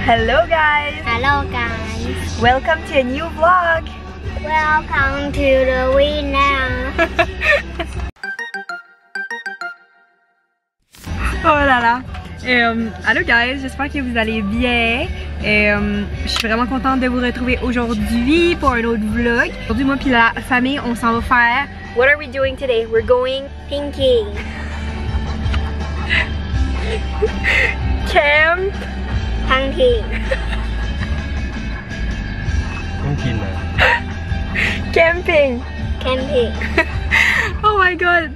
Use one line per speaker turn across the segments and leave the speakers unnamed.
Hello guys!
Hello guys!
Welcome to a new vlog!
Welcome to the Vietnam!
Oh là là! Allô guys, j'espère que vous allez bien. Je suis vraiment contente de vous retrouver aujourd'hui pour un autre vlog. Aujourd'hui, moi puis la famille, on s'en va faire... What are we doing today? We're going...
Pinky!
Camp...
Hunting!
Camping!
Camping!
Oh my god!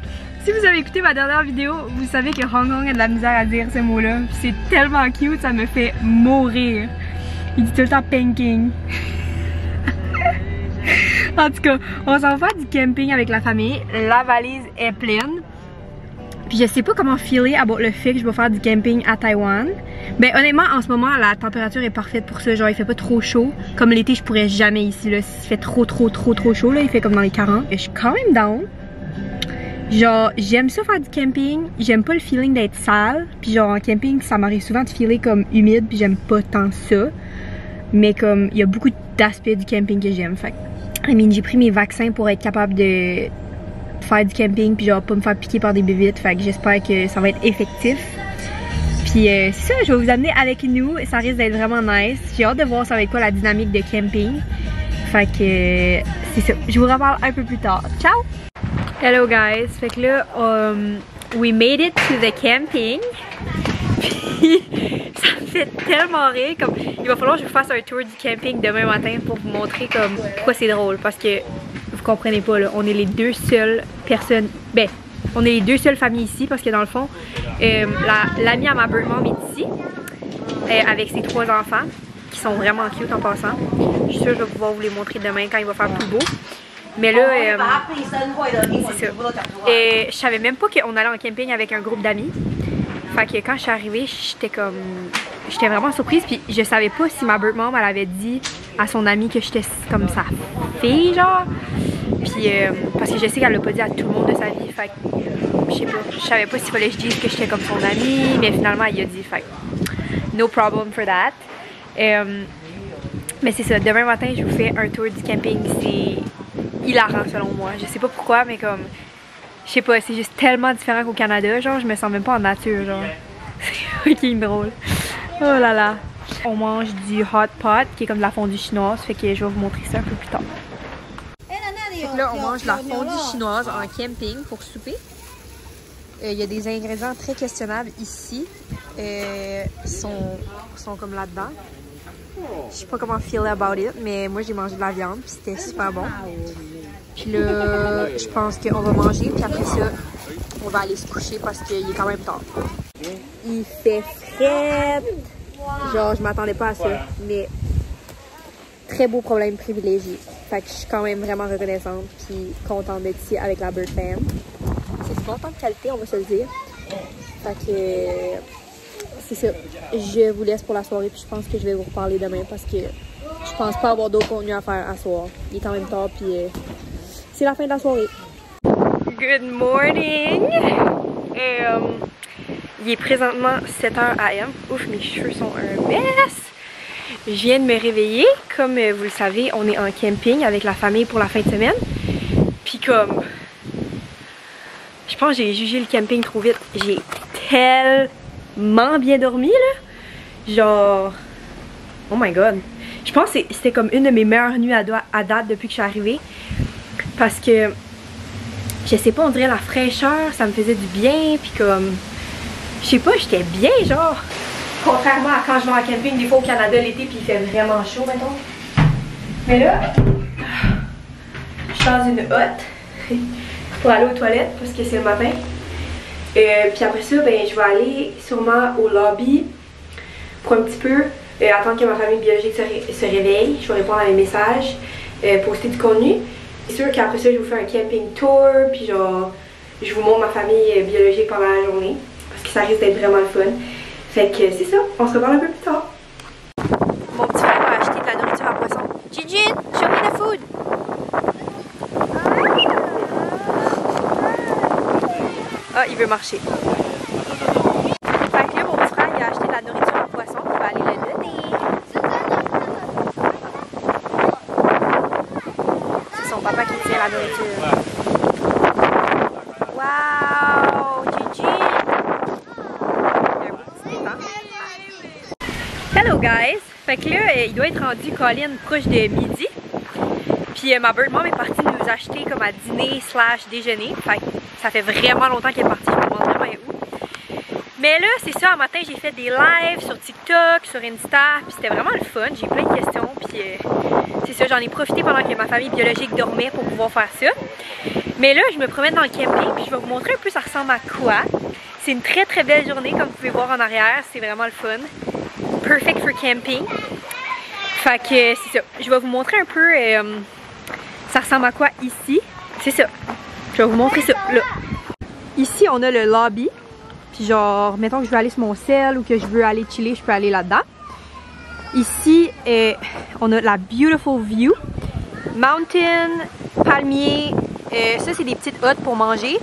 Si vous avez écouté ma dernière vidéo, vous savez que Hong Kong a de la misère à dire ce mot-là. C'est tellement cute, ça me fait mourir. Il dit tout le temps pinking. En tout cas, on s'en va faire du camping avec la famille. La valise est pleine. Puis je sais pas comment filer about le fait que je vais faire du camping à Taïwan. Ben honnêtement, en ce moment, la température est parfaite pour ça. Genre, il fait pas trop chaud. Comme l'été, je pourrais jamais ici. Là, il fait trop chaud. Là, il fait comme dans les 40. Je suis quand même down. Genre, j'aime ça faire du camping. J'aime pas le feeling d'être sale. Puis genre, en camping, ça m'arrive souvent de filer comme humide. Puis j'aime pas tant ça. Mais comme, il y a beaucoup d'aspects du camping que j'aime. Fait que, j'ai pris mes vaccins pour être capable de faire du camping. Puis genre, pas me faire piquer par des bébites. Fait que j'espère que ça va être effectif. Puis c'est ça, je vais vous amener avec nous. Ça risque d'être vraiment nice. J'ai hâte de voir ça va être quoi la dynamique de camping. Fait que c'est ça. Je vous reparle un peu plus tard. Ciao! Hello guys! Fait que là, we made it to the camping. Puis ça me fait tellement rire. Comme, il va falloir que je vous fasse un tour du camping demain matin pour vous montrer comme pourquoi c'est drôle. Parce que vous comprenez pas, là, on est les deux seules personnes. Ben, on est les deux seules familles ici parce que dans le fond, l'amie à ma bird mom est ici avec ses 3 enfants qui sont vraiment cute en passant. Je suis sûre que je vais pouvoir vous les montrer demain quand il va faire plus beau. Mais là, c'est ça. Et je savais même pas qu'on allait en camping avec un groupe d'amis. Fait que quand je suis arrivée, j'étais vraiment surprise. Puis je savais pas si ma bird mom elle avait dit à son amie que j'étais comme sa fille, genre. Puis parce que je sais qu'elle l'a pas dit à tout le monde de sa vie. Fait que je sais pas. Je savais pas s'il fallait que je dise que j'étais comme son amie. Mais finalement, elle y a dit. Fait que no problem for that. Mais c'est ça. Demain matin, je vous fais un tour du camping. C'est hilarant selon moi. Je sais pas pourquoi, mais comme, je sais pas, c'est juste tellement différent qu'au Canada, genre, je me sens même pas en nature, genre. C'est fucking drôle. Oh là là. On mange du hot pot, qui est comme de la fondue chinoise, fait que je vais vous montrer ça un peu plus tard. Fait que là, on mange de la fondue chinoise en camping pour souper. Il y a des ingrédients très questionnables ici. Sont comme là-dedans. Je sais pas comment feel about it, mais moi j'ai mangé de la viande puis c'était super bon. Puis là, je pense qu'on va manger puis après ça, on va aller se coucher parce qu'il est quand même tard. Il fait frais. Genre, je m'attendais pas à ça, mais très beau problème privilégié. Fait que je suis quand même vraiment reconnaissante puis contente d'être ici avec la Bird Fam. C'est du bon temps de qualité, on va se le dire. Fait que c'est ça. Je vous laisse pour la soirée puis je pense que je vais vous reparler demain parce que je pense pas avoir d'autres contenus à faire à soir. Il est quand même tard puis c'est la fin de la soirée. Good morning! Il est présentement 7h AM. Ouf, mes cheveux sont un mess! Je viens de me réveiller. Comme vous le savez, on est en camping avec la famille pour la fin de semaine. Puis comme... Je pense que j'ai jugé le camping trop vite. J'ai tellement bien dormi là. Genre... Oh my god. Je pense que c'était comme une de mes meilleures nuits à date depuis que je suis arrivée. Parce que... Je sais pas, on dirait la fraîcheur, ça me faisait du bien. Puis comme... Je sais pas, j'étais bien genre. Contrairement à quand je vais en camping des fois au Canada l'été puis il fait vraiment chaud mettons. Mais là... Je suis dans une hotte. Pour aller aux toilettes parce que c'est le matin. Puis après ça, ben, je vais aller sûrement au lobby pour un petit peu attendre que ma famille biologique se réveille. Je vais répondre à mes messages, poster du contenu. C'est sûr qu'après ça, je vous fais un camping tour, puis genre, je vous montre ma famille biologique pendant la journée. Parce que ça risque d'être vraiment le fun. Fait que c'est ça, on se reparle un peu plus tard. Mon petit frère m'a acheté de la nourriture à poisson. Jijin, show me the food! Ah, il veut marcher. Fait que là, mon petit frère, il a acheté de la nourriture à poisson. On va aller le donner. la nourriture. Wow! Gigi! Hello guys! Fait que là, il doit être rendu Colin proche de midi. Puis ma bird mom est partie nous acheter comme à dîner / déjeuner. Fait que ça fait vraiment longtemps qu'elle est partie, je me demande vraiment où. Mais là, c'est ça, un matin j'ai fait des lives sur TikTok, sur Insta, puis c'était vraiment le fun. J'ai plein de questions, puis c'est ça, j'en ai profité pendant que ma famille biologique dormait pour pouvoir faire ça. Mais là, je me promène dans le camping, puis je vais vous montrer un peu ça ressemble à quoi. C'est une très très belle journée, comme vous pouvez voir en arrière, c'est vraiment le fun. Perfect for camping. Fait que c'est ça, je vais vous montrer un peu ça ressemble à quoi ici. C'est ça, je vais vous montrer ça, là. Ici, on a le lobby. Puis genre, mettons que je veux aller sur mon cell ou que je veux aller chiller, je peux aller là-dedans. Ici, on a la beautiful view. Mountain, palmier. Ça, c'est des petites huttes pour manger.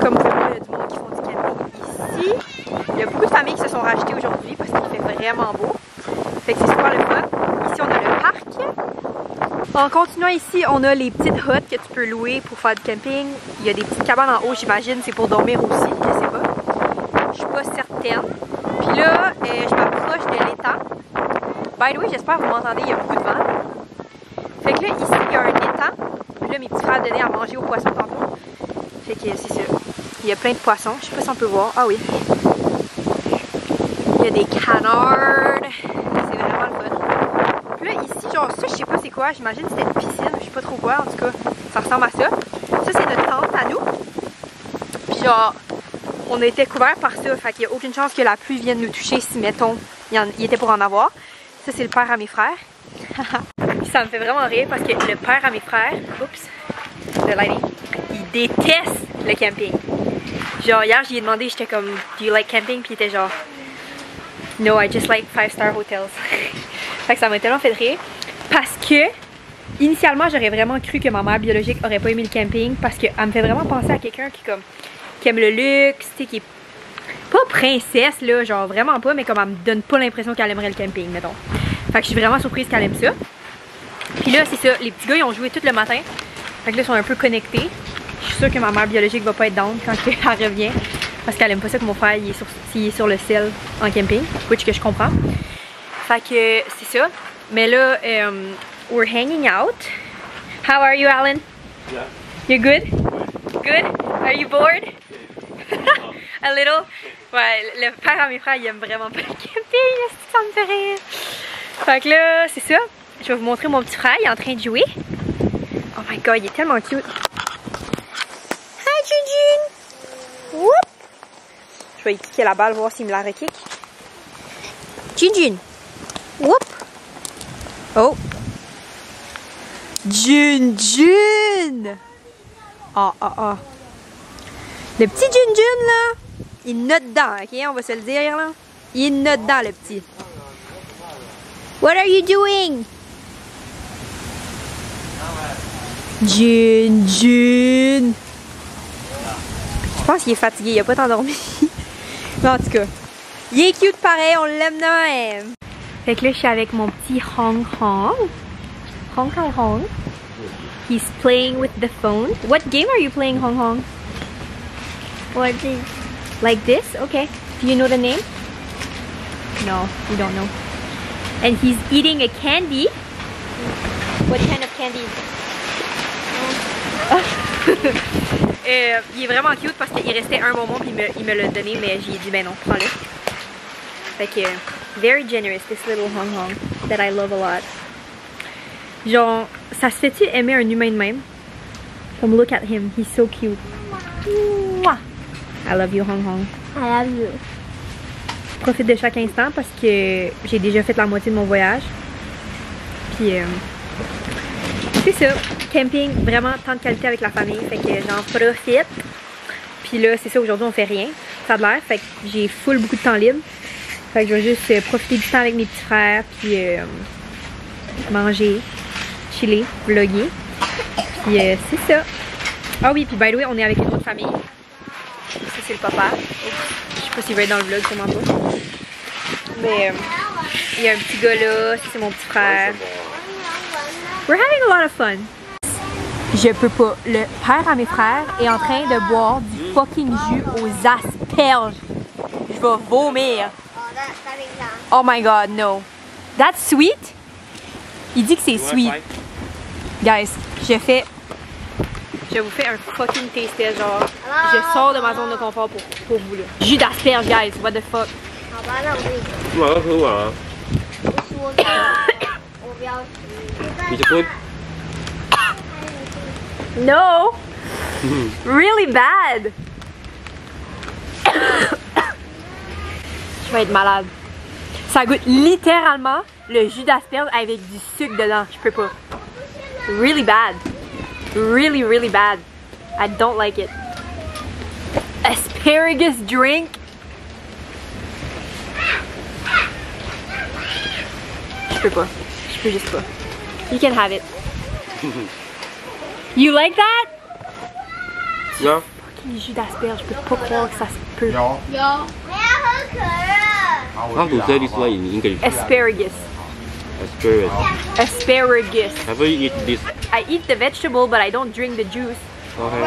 Comme vous voyez, il y a du monde qui font du camping ici. Il y a beaucoup de familles qui se sont rachetées aujourd'hui parce qu'il fait vraiment beau. Fait que c'est super le fun. Ici, on a le parc. En continuant ici, on a les petites huttes que tu peux louer pour faire du camping. Il y a des petites cabanes en haut, j'imagine, c'est pour dormir aussi, je sais pas. Je suis pas certaine. Puis là, je m'approche de l'étang. By the way, j'espère que vous m'entendez, il y a beaucoup de vent. Fait que là, ici, il y a un étang. Puis là, mes petits frères donnaient à manger aux poissons tantôt. Fait que c'est ça. Il y a plein de poissons. Je sais pas si on peut voir. Ah oui. Il y a des canards. C'est vraiment le fun. Puis là, ici, genre, ça, je sais pas c'est quoi. J'imagine que c'était une piscine. Je sais pas trop quoi. En tout cas, ça ressemble à ça. Ça, c'est notre tente à nous. Puis genre, on a été couvert par ça. Fait qu'il n'y a aucune chance que la pluie vienne nous toucher si, mettons, il était pour en avoir. Ça, c'est le père à mes frères. Puis ça me fait vraiment rire parce que le père à mes frères, oups, le lighting, il déteste le camping. Genre, hier, j'ai demandé, j'étais comme, do you like camping? Puis il était genre, no, I just like 5-star hotels. Fait que ça m'a tellement fait rire. Parce que, initialement, j'aurais vraiment cru que ma mère biologique aurait pas aimé le camping. Parce qu'elle me fait vraiment penser à quelqu'un qui aime le luxe, tu sais, qui est pas princesse, là, genre vraiment pas, mais comme elle me donne pas l'impression qu'elle aimerait le camping, mettons. Fait que je suis vraiment surprise qu'elle aime ça. Puis là, c'est ça, les petits gars, ils ont joué tout le matin. Fait que là, ils sont un peu connectés. Je suis sûre que ma mère biologique va pas être down quand elle revient. Parce qu'elle aime pas ça que mon frère il est sur le ciel en camping. Which que je comprends. Fait que c'est ça. Mais là, we're hanging out. How are you, Alan?
Yeah.
You're good? Good? Are you bored? A little? Ouais, le père à mes frères, il aime vraiment pas le camping. Ça me fait rire. Fait que là, c'est ça. Je vais vous montrer mon petit frère, il est en train de jouer. Oh my god, il est tellement cute. Hi, Junjun! Whoop! Je vais lui kicker la balle, voir s'il me la rekick. Junjun! Whoop! Oh! Junjun! Ah, ah, ah. Le petit Junjun, là, il note dedans, ok? On va se le dire, là. Il note dedans, le petit. What are you doing? Junjun! Je pense qu'il est fatigué, il a pas tant dormi. Mais en tout cas, il est cute pareil, on l'aime de même. Fait que là, je suis avec mon petit Hong Hong. Hong Hong Hong. He's playing with the phone. What game are you playing, Hong Hong?
What is
Like this? Okay. Do you know the name? No, you don't know. And he's eating a candy. What kind of candy? Il est vraiment cute parce qu'il restait un moment puis il me l'a donné, mais j'ai dit ben non, prends-le. Fait que, very generous, this little Hong Hong that I love a lot. Genre, ça se fait-tu aimer un humain de même? Comme look at him, he's so cute. Mwah! I love you, Hong Hong.
I love you.
Je profite de chaque instant parce que j'ai déjà fait la moitié de mon voyage. Puis, c'est ça. Camping, vraiment temps de qualité avec la famille. Fait que j'en profite. Puis là, c'est ça, aujourd'hui on fait rien. Ça a de l'air. Fait que j'ai full beaucoup de temps libre. Fait que je vais juste profiter du temps avec mes petits frères. Puis manger, chiller, vlogger. Puis c'est ça. Ah oui, puis by the way, on est avec une autre famille. Ça c'est le papa. Je sais pas s'il va être dans le vlog, sûrement pas. Mais il y a un petit gars là, ça c'est mon petit frère. We're having a lot of fun. Je peux pas. Le père à mes frères est en train de boire du fucking jus aux asperges. Je vais vomir. Oh my god, no. That's sweet? Il dit que c'est sweet. Guys, je vous fais un fucking taste test, genre. Je sors de ma zone de confort pour vous là. Jus d'asperge, guys, what the fuck. No! Really bad! Je vais être malade. Ça goûte littéralement le jus d'asperge avec du sucre dedans. Je peux pas. Really bad. Really, really bad. I don't like it. Asparagus drink. Je peux pas. Je peux juste pas. You can have it. You like that?
Ja.
Fucking jus d'asperge. Je peux pas croire que ça se peut.
How to say this word in English?
Asparagus.
Asparagus.
Asparagus.
Have you eat this?
I eat the vegetable, but I don't drink the juice.
Okay.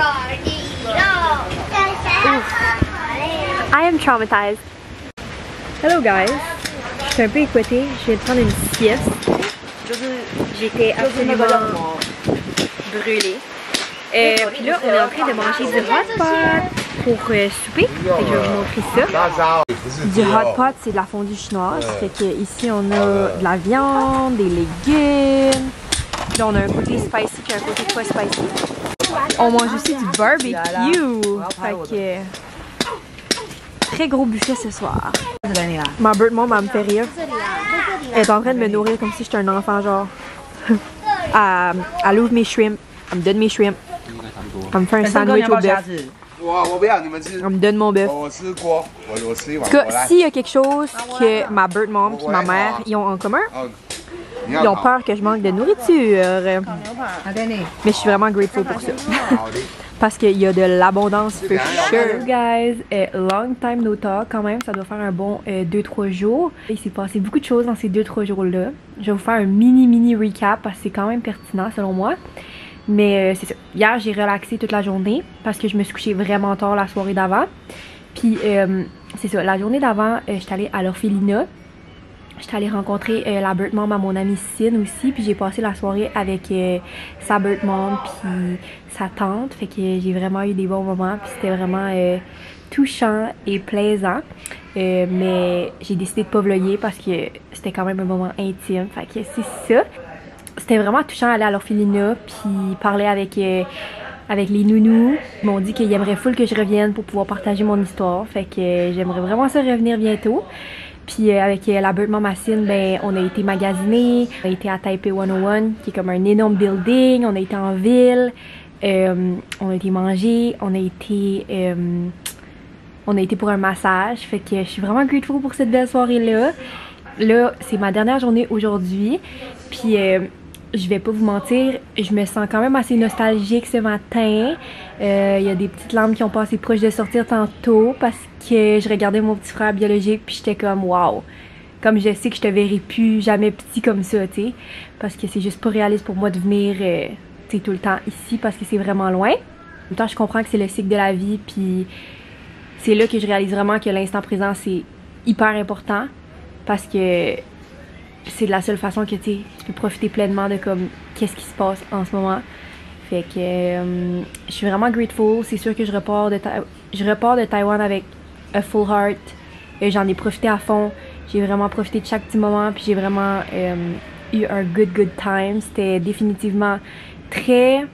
I am traumatized. Hello guys. Je suis un peu écoutée. Je viens de prendre une sieste. J'étais absolument brûlée. Puis là, on est en train de manger du hot pot pour souper. Fait que je vais vous montrer ça. Du hot pot, c'est de la fondue chinoise. Fait que ici, on a de la viande, des légumes. Là, on a un côté spicy et un côté pas spicy. On mange aussi du barbecue. Fait que très gros buffet ce soir. Ma bird mom, elle me fait rire. Elle est en train de me nourrir comme si j'étais un enfant, genre. Elle ouvre mes shrimps. Elle me donne mes shrimps. Elle me fait un sandwich au bœuf. Elle me donne mon bœuf. En tout cas, s'il y a quelque chose que ma bird mom et ma mère ils ont en commun, ils ont peur que je manque de nourriture. Mais je suis vraiment grateful pour ça. Parce qu'il y a de l'abondance for sure. Guys, long time no talk quand même, ça doit faire un bon 2-3 jours. Il s'est passé beaucoup de choses dans ces 2-3 jours-là. Je vais vous faire un mini recap parce que c'est quand même pertinent selon moi. Mais c'est ça. Hier, j'ai relaxé toute la journée parce que je me suis couchée vraiment tard la soirée d'avant. Puis c'est ça, la journée d'avant, j'étais allée à l'orphelinat. J'étais allée rencontrer la bird mom à mon amie Cine aussi, puis j'ai passé la soirée avec sa bird mom puis sa tante, fait que j'ai vraiment eu des bons moments, puis c'était vraiment touchant et plaisant. Mais j'ai décidé de pas vlogger parce que c'était quand même un moment intime, fait que c'est ça. C'était vraiment touchant d'aller à l'orphelinat puis parler avec les nounous. Ils m'ont dit qu'ils aimeraient full que je revienne pour pouvoir partager mon histoire, fait que j'aimerais vraiment ça revenir bientôt. Puis avec la bird mom à Cine, ben, on a été magasiner, on a été à Taipei 101, qui est comme un énorme building, on a été en ville, on a été manger, on a été pour un massage, fait que je suis vraiment grateful pour cette belle soirée-là. Là, c'est ma dernière journée aujourd'hui, puis je vais pas vous mentir, je me sens quand même assez nostalgique ce matin. Il y a des petites larmes qui ont passé proche de sortir tantôt parce que je regardais mon petit frère biologique puis j'étais comme wow. Comme je sais que je te verrai plus jamais petit comme ça, tu sais. Parce que c'est juste pas réaliste pour moi de venir tu sais, tout le temps ici parce que c'est vraiment loin. En même temps, je comprends que c'est le cycle de la vie puis c'est là que je réalise vraiment que l'instant présent c'est hyper important parce que c'est de la seule façon que tu peux profiter pleinement de comme qu'est-ce qui se passe en ce moment. Fait que je suis vraiment grateful. C'est sûr que je repars de Taïwan avec a full heart. J'en ai profité à fond. J'ai vraiment profité de chaque petit moment. Puis j'ai vraiment eu un good time. C'était définitivement très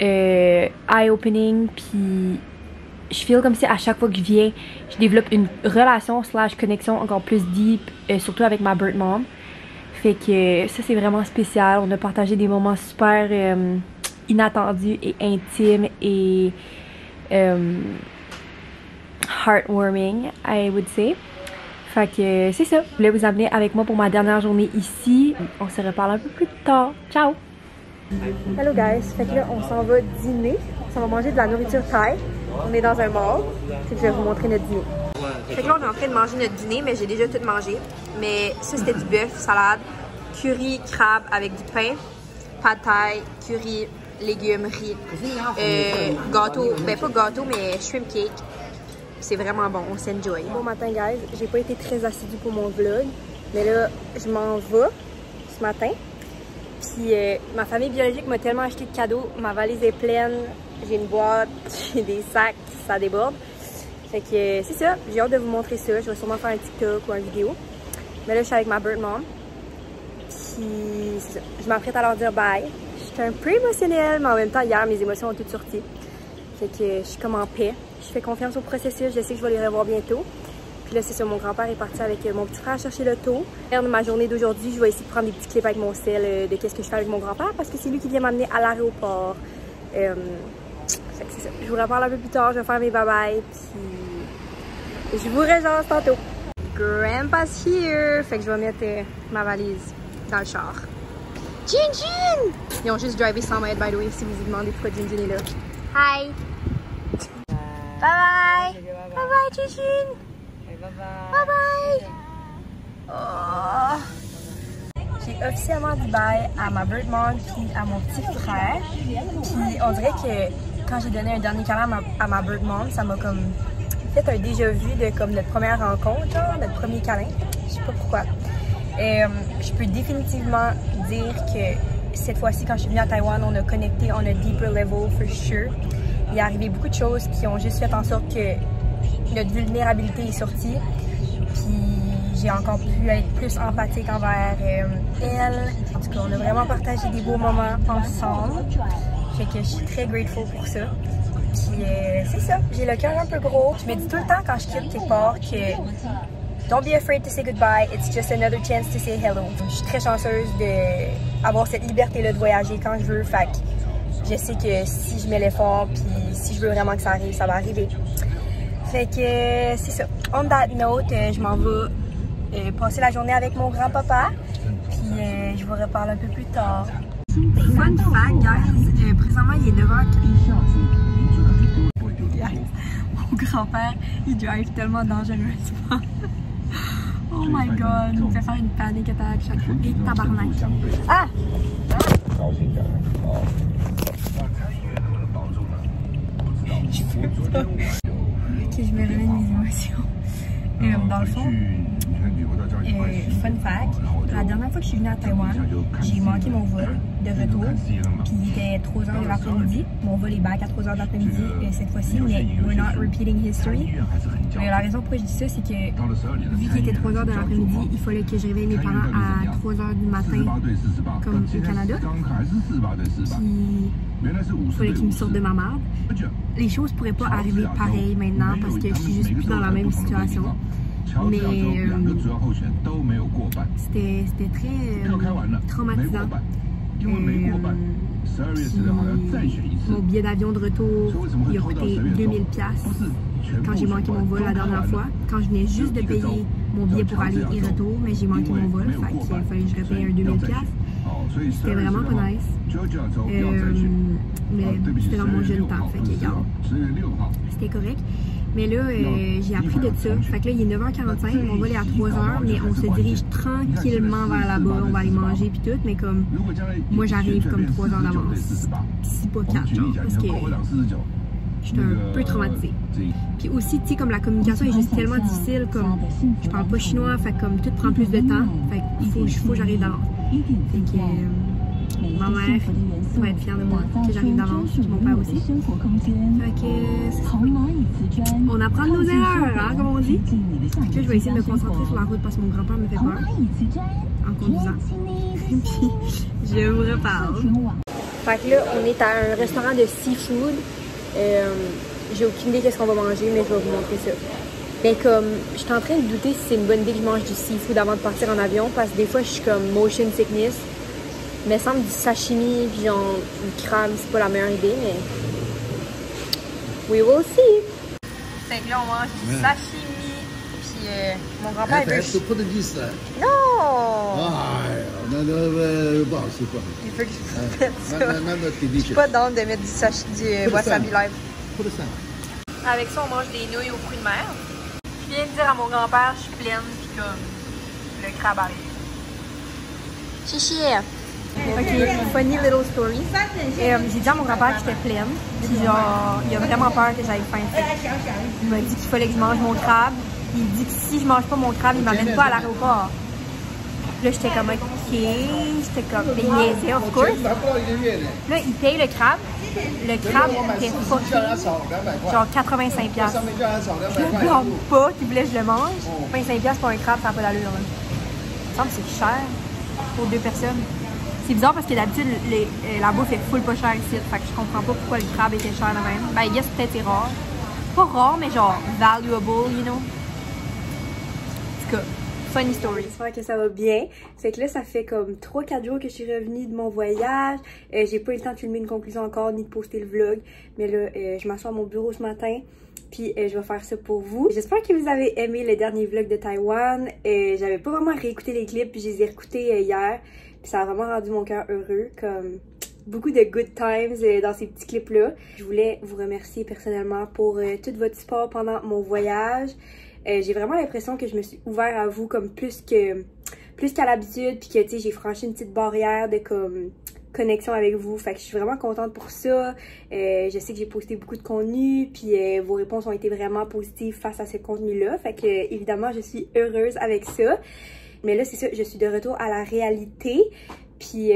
eye-opening. Puis je feel comme si à chaque fois que je viens, je développe une relation / connexion encore plus deep. Surtout avec ma bird mom. Fait que ça c'est vraiment spécial. On a partagé des moments super inattendus et intimes et heartwarming, I would say. Fait que c'est ça. Je voulais vous amener avec moi pour ma dernière journée ici. On se reparle un peu plus tard. Ciao! Hello guys. Fait que là on s'en va dîner. On s'en va manger de la nourriture thaï. On est dans un mall. Fait que je vais vous montrer notre dîner. Fait que là on est en train de manger notre dîner, mais j'ai déjà tout mangé. Mais ça c'était du bœuf, salade, curry, crabe avec du pain, pad thai, curry, légumes, riz, gâteau, ben pas gâteau, mais shrimp cake. C'est vraiment bon, on s'enjoy. Bon matin, guys. J'ai pas été très assidue pour mon vlog, mais là, je m'en vais ce matin. Puis ma famille biologique m'a tellement acheté de cadeaux. Ma valise est pleine. J'ai une boîte, j'ai des sacs, ça déborde. Fait que c'est ça, j'ai hâte de vous montrer ça. Je vais sûrement faire un TikTok ou une vidéo. Mais là, je suis avec ma bird mom. Puis c'est ça, je m'apprête à leur dire bye. J'étais un peu émotionnelle, mais en même temps, hier, mes émotions ont toutes sorti. Fait que je suis comme en paix. Je fais confiance au processus, je sais que je vais les revoir bientôt. Puis là, c'est ça, mon grand-père est parti avec mon petit frère chercher l'auto. Ma journée d'aujourd'hui, je vais essayer de prendre des petits clips avec mon sel de qu'est-ce que je fais avec mon grand-père parce que c'est lui qui vient m'amener à l'aéroport. Fait que c'est ça. Je vous reparle un peu plus tard, je vais faire mes bye-bye. Puis je vous rejase tantôt. Grandpa's here! Fait que je vais mettre ma valise dans le char. Jinjin! Ils ont juste drivé 100 mètres, by the way, si vous vous demandez pourquoi Jinjin est là. Hi! Bye bye! Bye bye, Jinjin! Bye bye! Oh. J'ai officiellement dit bye à ma bird mom puis à mon petit frère. Puis on dirait que quand j'ai donné un dernier câlin à ma bird mom, ça m'a comme fait un déjà-vu de comme notre première rencontre, genre, notre premier câlin. Je sais pas pourquoi. Je peux définitivement dire que cette fois-ci, quand je suis venue à Taïwan, on a connecté on a deeper level for sure. Il est arrivé beaucoup de choses qui ont juste fait en sorte que notre vulnérabilité est sortie. Puis j'ai encore pu être plus empathique envers elle. En tout cas, on a vraiment partagé des beaux moments ensemble. Fait que je suis très grateful pour ça. Puis c'est ça, j'ai le cœur un peu gros. Je me dis tout le temps quand je quitte quelque part que don't be afraid to say goodbye, it's just another chance to say hello. Je suis très chanceuse d'avoir cette liberté-là de voyager quand je veux. Fait que je sais que si je mets l'effort, puis si je veux vraiment que ça arrive, ça va arriver. Fait que c'est ça. On that note, je m'en vais passer la journée avec mon grand-papa. Puis je vous reparle un peu plus tard. Fun fact, guys, présentement il est 9h. Mon grand-père, il drive tellement dangereusement. Oh my god, il me fait faire une panic attack chaque fois. Et tabarnak. Ah! Ok, je me remets de mes émotions. Dans le fond, fun fact, la dernière fois que je suis venue à Taïwan, j'ai manqué mon vol de retour, puis il était 3h de l'après-midi. Mon vol est back à 3h de l'après-midi cette fois-ci, mais we're not repeating history. La raison pourquoi je dis ça, c'est que vu qu'il était 3h de l'après-midi, il fallait que je réveille mes parents à 3h du matin, comme au Canada. Puis il fallait qu'ils me sortent de ma marde. Les choses pourraient pas arriver pareil maintenant parce que je suis juste plus dans la même situation. Mais c'était très traumatisant. Mon billet d'avion de retour, il a coûté 2000$ quand j'ai manqué mon vol la dernière fois. Quand je venais juste de payer mon billet pour aller et retour, mais j'ai manqué mon vol, fait qu'il fallait que je repaye un 2000$. C'était vraiment pas nice. Mais c'était dans mon jeune temps, fait que regarde, c'était correct. Mais là, j'ai appris de ça. Fait que là, il est 9h45, mon vol est à 3h, mais on se dirige tranquillement vers là-bas. On va aller manger puis tout, mais comme moi, j'arrive comme 3 heures d'avance. Si pas 4, genre, parce que j'étais un peu traumatisée. Puis aussi, tu sais, comme la communication est juste tellement difficile, comme je parle pas chinois, fait comme tout prend plus de temps. Fait qu'il faut que j'arrive d'avance. Fait que ma mère va être fière de moi que j'arrive d'avance, puis mon père aussi. Fait que on apprend de nos erreurs, hein, comme on dit. Fait que là, je vais essayer de me concentrer sur la route parce que mon grand-père me fait peur en conduisant. Puis je vous reparle. Fait que là, on est à un restaurant de seafood. J'ai aucune idée qu'est-ce qu'on va manger, mais je vais vous montrer ça. Mais comme, je suis en train de douter si c'est une bonne idée que je mange du seafood avant de partir en avion, parce que des fois, je suis comme motion sickness. Mais ça me semble du sashimi, puis genre, du crabe, c'est pas la meilleure idée, mais we will see. Fait que là, on mange du sashimi, puis mon grand-père veut... Non!
不好吃，不好吃。
Il veut que je mette ça. Je suis pas down de mettre du wasabi live. Avec ça, on mange des nouilles aux fruits de mer. Je viens de dire à mon grand-père, je suis pleine, puis comme le crabe arrive. Chichi! Ok, funny little story. J'ai dit à mon grand-père que j'étais pleine. Puis genre, il a vraiment peur que j'aille faim. Il m'a dit qu'il fallait que je mange mon crabe. Il dit que si je mange pas mon crabe, il m'amène pas à l'aéroport. Là, j'étais comme ok, j'étais comme, mais il niaisait, of course. Là, il paye le crabe. Le crabe était fucking, genre 85$. Je ne blâme pas qu'il voulait que je le mange. 85$ pour un crabe, ça n'a pas d'allure. Il me semble que c'est cher pour 2 personnes. C'est bizarre parce que d'habitude, la bouffe est full pas chère ici. Fait que je comprends pas pourquoi le crabe était cher de même. Ben, yes, peut-être c'est rare. Pas rare, mais genre valuable, you know. En tout cas, funny story. J'espère que ça va bien. Fait que là, ça fait comme 3-4 jours que je suis revenue de mon voyage. J'ai pas eu le temps de filmer une conclusion encore, ni de poster le vlog. Mais là, je m'assois à mon bureau ce matin. Puis je vais faire ça pour vous. J'espère que vous avez aimé le dernier vlog de Taïwan. J'avais pas vraiment réécouté les clips, puis je les ai réécoutés hier. Puis ça a vraiment rendu mon cœur heureux, comme beaucoup de good times dans ces petits clips-là. Je voulais vous remercier personnellement pour tout votre support pendant mon voyage. J'ai vraiment l'impression que je me suis ouvert à vous comme plus qu'à l'habitude, puis que tu sais, j'ai franchi une petite barrière de comme connexion avec vous. Fait que je suis vraiment contente pour ça. Je sais que j'ai posté beaucoup de contenu, puis vos réponses ont été vraiment positives face à ce contenu-là. Fait que évidemment, je suis heureuse avec ça. Mais là, c'est ça, je suis de retour à la réalité. Puis,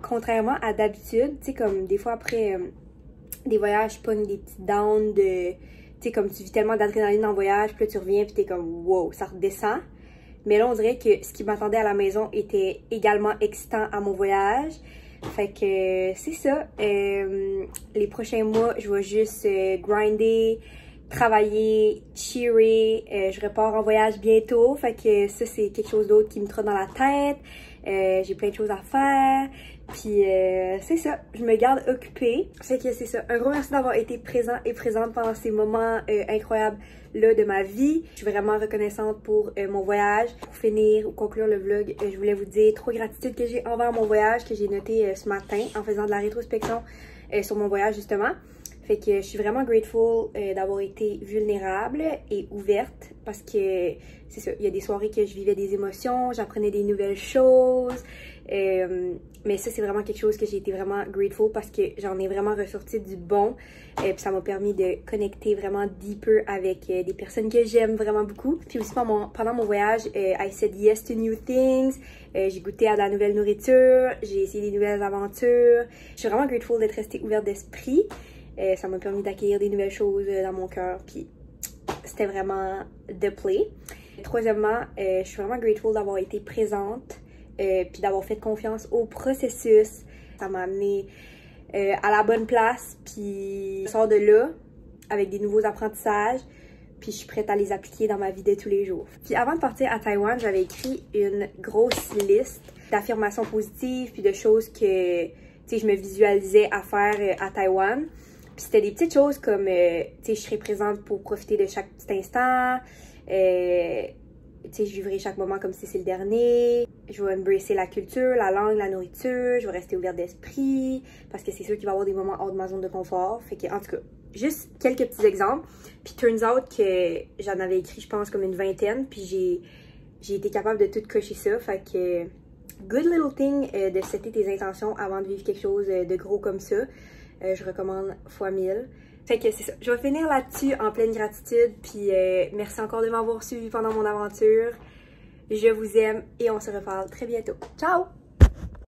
contrairement à d'habitude, tu sais, comme des fois après des voyages, je pogne des petits downs de... Tu sais, comme tu vis tellement d'adrénaline dans le voyage, puis là, tu reviens, puis t'es comme, wow, ça redescend. Mais là, on dirait que ce qui m'attendait à la maison était également excitant à mon voyage. Fait que c'est ça. Les prochains mois, je vais juste grinder, travailler, cheerer. Je repars en voyage bientôt. Fait que ça, c'est quelque chose d'autre qui me trotte dans la tête. J'ai plein de choses à faire. Puis c'est ça, je me garde occupée. Fait que c'est ça. Un gros merci d'avoir été présent et présente pendant ces moments incroyables là de ma vie. Je suis vraiment reconnaissante pour mon voyage. Pour finir ou conclure le vlog, je voulais vous dire 3 gratitudes que j'ai envers mon voyage, que j'ai noté ce matin en faisant de la rétrospection sur mon voyage justement. Fait que je suis vraiment grateful d'avoir été vulnérable et ouverte parce que c'est ça, il y a des soirées que je vivais des émotions, j'apprenais des nouvelles choses. Mais ça, c'est vraiment quelque chose que j'ai été vraiment grateful parce que j'en ai vraiment ressorti du bon. Puis ça m'a permis de connecter vraiment deeper avec des personnes que j'aime vraiment beaucoup. Puis aussi pendant mon voyage, I said yes to new things. J'ai goûté à de la nouvelle nourriture, j'ai essayé des nouvelles aventures. Je suis vraiment grateful d'être restée ouverte d'esprit. Ça m'a permis d'accueillir des nouvelles choses dans mon cœur. Puis c'était vraiment the play. Troisièmement, je suis vraiment grateful d'avoir été présente. Puis d'avoir fait confiance au processus. Ça m'a amené à la bonne place, puis je sors de là avec des nouveaux apprentissages, puis je suis prête à les appliquer dans ma vie de tous les jours. Puis avant de partir à Taïwan, j'avais écrit une grosse liste d'affirmations positives, puis de choses que, tu sais, je me visualisais à faire à Taïwan. Puis c'était des petites choses comme, tu sais, je serais présente pour profiter de chaque petit instant, tu sais, je vivrai chaque moment comme si c'est le dernier. Je vais embrasser la culture, la langue, la nourriture. Je vais rester ouverte d'esprit parce que c'est sûr qu'il va y avoir des moments hors de ma zone de confort. Fait que, en tout cas, juste quelques petits exemples. Puis, turns out que j'en avais écrit, je pense, comme une 20aine. Puis, j'ai été capable de tout cocher ça. Fait que, good little thing de setter tes intentions avant de vivre quelque chose de gros comme ça. Je recommande fois 1000. Fait que c'est ça. Je vais finir là-dessus en pleine gratitude. Puis merci encore de m'avoir suivi pendant mon aventure. Je vous aime et on se reparle très bientôt. Ciao!